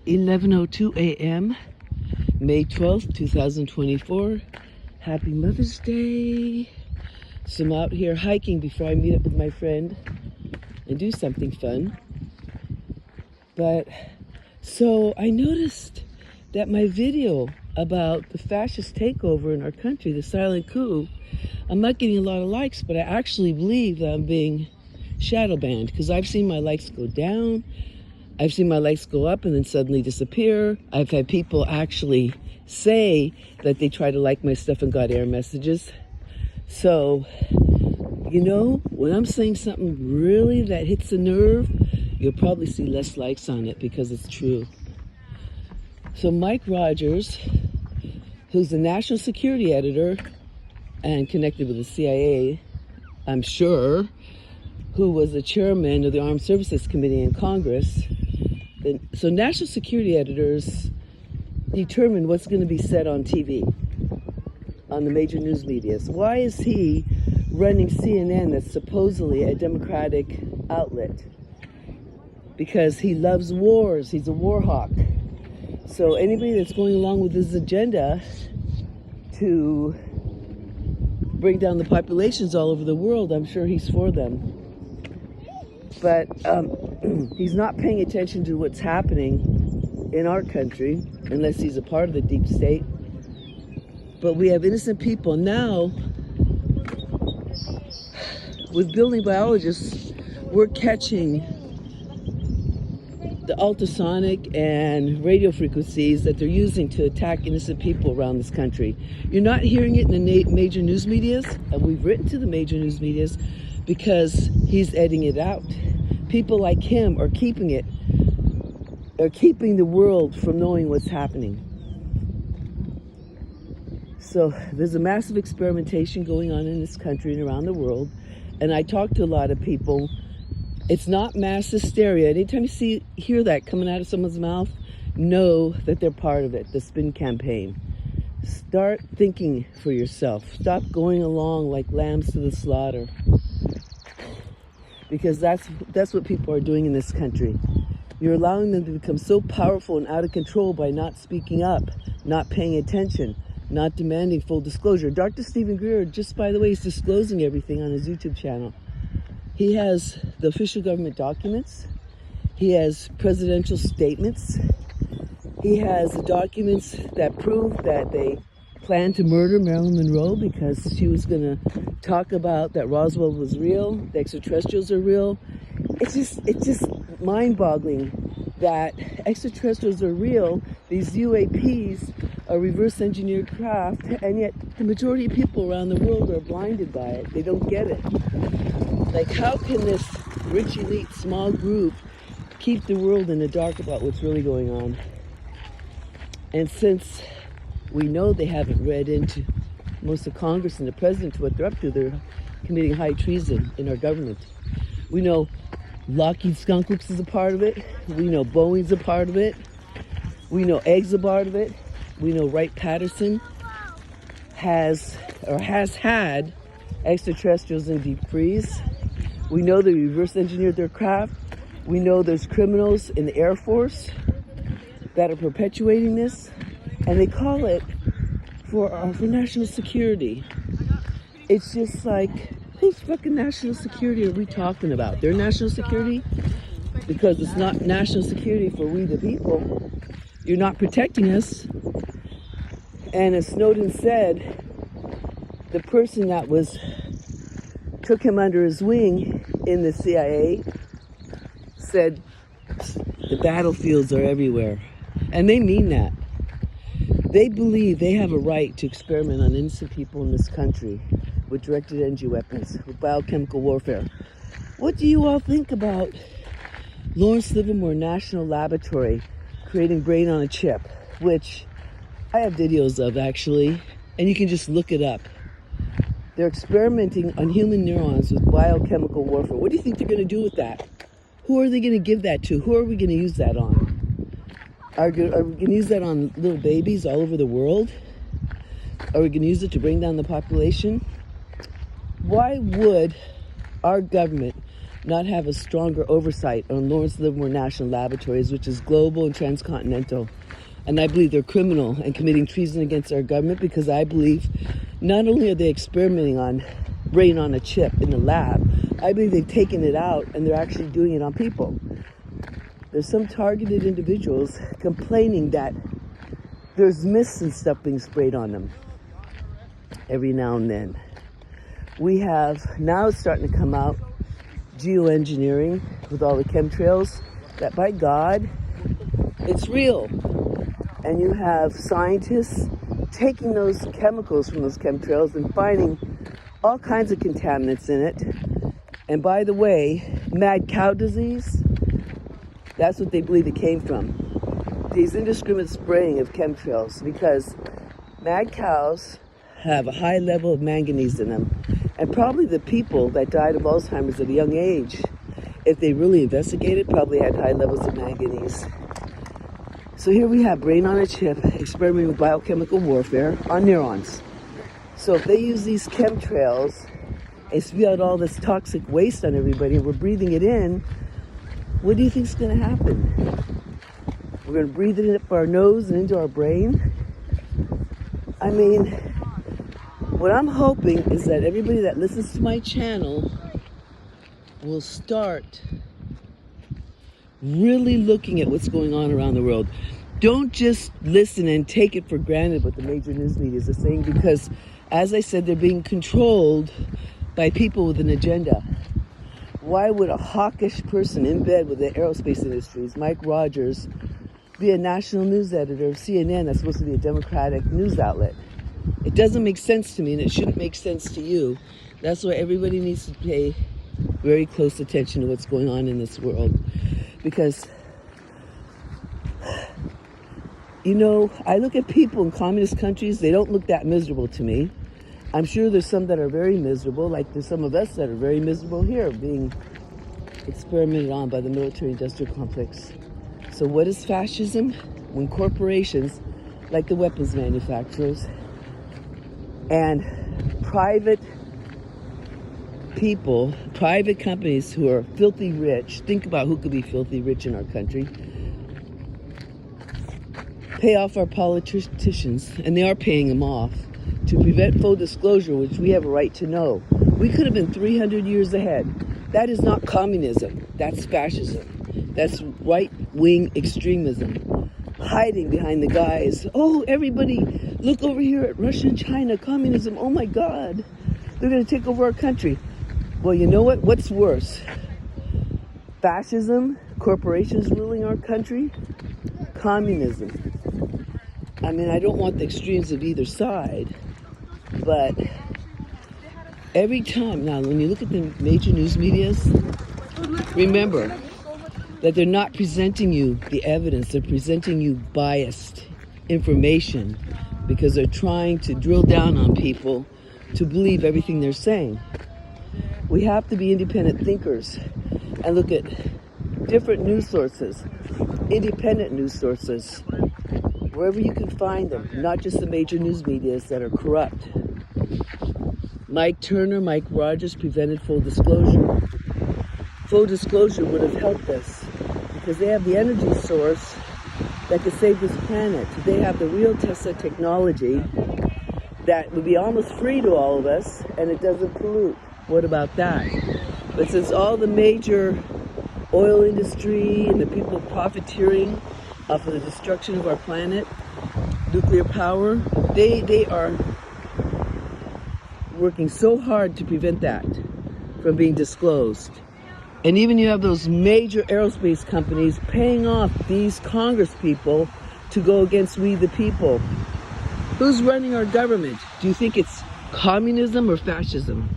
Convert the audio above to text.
11:02 a.m., May 12th, 2024. Happy Mother's Day. So I'm out here hiking before I meet up with my friend and do something fun. But so I noticed that my video about the fascist takeover in our country, the silent coup, I'm not getting a lot of likes, but I actually believe that I'm being shadow banned because I've seen my likes go down. I've seen my likes go up and then suddenly disappear. I've had people actually say that they try to like my stuff and got error messages. So, when I'm saying something really that hits a nerve, you'll probably see less likes on it because it's true. So Mike Rogers, who's the national security editor and connected with the CIA, I'm sure, who was the chairman of the Armed Services Committee in Congress. So national security editors determine what's going to be said on TV, on the major news media. So why is he running CNN, that's supposedly a democratic outlet? Because he loves wars. He's a war hawk. So anybody that's going along with his agenda to bring down the populations all over the world, I'm sure he's for them. But he's not paying attention to what's happening in our country unless he's a part of the deep state. But we have innocent people now. With building biologists, we're catching the ultrasonic and radio frequencies that they're using to attack innocent people around this country. You're not hearing it in the major news medias, and we've written to the major news medias because he's editing it out. People like him are keeping the world from knowing what's happening. So there's a massive experimentation going on in this country and around the world. And I talk to a lot of people. It's not mass hysteria. Anytime you hear that coming out of someone's mouth, know that they're part of it, the spin campaign. Start thinking for yourself. Stop going along like lambs to the slaughter. Because that's what people are doing in this country. You're allowing them to become so powerful and out of control by not speaking up, not paying attention, not demanding full disclosure. Dr. Stephen Greer, just by the way, is disclosing everything on his YouTube channel. He has the official government documents. He has presidential statements. He has the documents that prove that they planned to murder Marilyn Monroe because she was going to talk about that Roswell was real, the extraterrestrials are real. It's just mind-boggling that extraterrestrials are real. These UAPs are reverse engineered craft, and yet the majority of people around the world are blinded by it. They don't get it. Like, how can this rich elite small group keep the world in the dark about what's really going on? And since we know they haven't read into most of Congress and the president to what they're up to, they're committing high treason in our government. We know Lockheed Skunk Works is a part of it. We know Boeing's a part of it. We know Egg's a part of it. We know Wright-Patterson has had extraterrestrials in deep freeze. We know they reverse engineered their craft. We know there's criminals in the Air Force that are perpetuating this, and they call it for national security. It's just like, whose fucking national security are we talking about? Their national security? Because it's not national security for we the people. You're not protecting us. And as Snowden said, the person that took him under his wing in the CIA said the battlefields are everywhere. And they mean that. They believe they have a right to experiment on innocent people in this country with directed energy weapons, with biochemical warfare. What do you all think about Lawrence Livermore National Laboratory creating brain on a chip, which I have videos of actually, and you can just look it up. They're experimenting on human neurons with biochemical warfare. What do you think they're going to do with that? Who are they going to give that to? Who are we going to use that on? Are we going to use that on little babies all over the world? Are we going to use it to bring down the population? Why would our government not have a stronger oversight on Lawrence Livermore National Laboratories, which is global and transcontinental. And I believe they're criminal and committing treason against our government, because I believe not only are they experimenting on brain on a chip in the lab, I believe they've taken it out and they're actually doing it on people. There's some targeted individuals complaining that there's mist and stuff being sprayed on them every now and then. We have, now it's starting to come out, geoengineering with all the chemtrails, that by God, it's real. And you have scientists taking those chemicals from those chemtrails and finding all kinds of contaminants in it. And by the way, mad cow disease, that's what they believe it came from. These indiscriminate spraying of chemtrails, because mad cows have a high level of manganese in them. And probably the people that died of Alzheimer's at a young age, if they really investigated, probably had high levels of manganese. So here we have brain on a chip experimenting with biochemical warfare on neurons. So if they use these chemtrails and spew out all this toxic waste on everybody and we're breathing it in, what do you think is going to happen? We're going to breathe it up our nose and into our brain? I mean, what I'm hoping is that everybody that listens to my channel will start really looking at what's going on around the world. Don't just listen and take it for granted what the major news media is saying, because, as I said, they're being controlled by people with an agenda. Why would a hawkish person in bed with the aerospace industries, Mike Rogers, be a national news editor of CNN that's supposed to be a Democratic news outlet? It doesn't make sense to me, and it shouldn't make sense to you. That's why everybody needs to pay very close attention to what's going on in this world. Because, you know, I look at people in communist countries, they don't look that miserable to me. I'm sure there's some that are very miserable, like there's some of us that are very miserable here, being experimented on by the military-industrial complex. So what is fascism? When corporations, like the weapons manufacturers, and private people, private companies who are filthy rich, think about who could be filthy rich in our country, pay off our politicians, and they are paying them off, to prevent full disclosure, which we have a right to know. We could have been 300 years ahead. That is not communism. That's fascism. That's right-wing extremism. Hiding behind the guise, oh, everybody, look over here at Russia and China, communism, oh my God, they're going to take over our country. Well, you know what? What's worse? Fascism, corporations ruling our country, communism. I mean, I don't want the extremes of either side, but every time, now when you look at the major news medias, remember that they're not presenting you the evidence, they're presenting you biased information, because they're trying to drill down on people to believe everything they're saying. We have to be independent thinkers and look at different news sources, independent news sources, wherever you can find them, not just the major news medias that are corrupt. Mike Rogers prevented full disclosure. Full disclosure would have helped us, because they have the energy source that could save this planet. They have the real Tesla technology that would be almost free to all of us, and it doesn't pollute. What about that? But since all the major oil industry and the people profiteering off of the destruction of our planet, nuclear power, they are working so hard to prevent that from being disclosed. And even you have those major aerospace companies paying off these Congress people to go against we the people. Who's running our government? Do you think it's communism or fascism?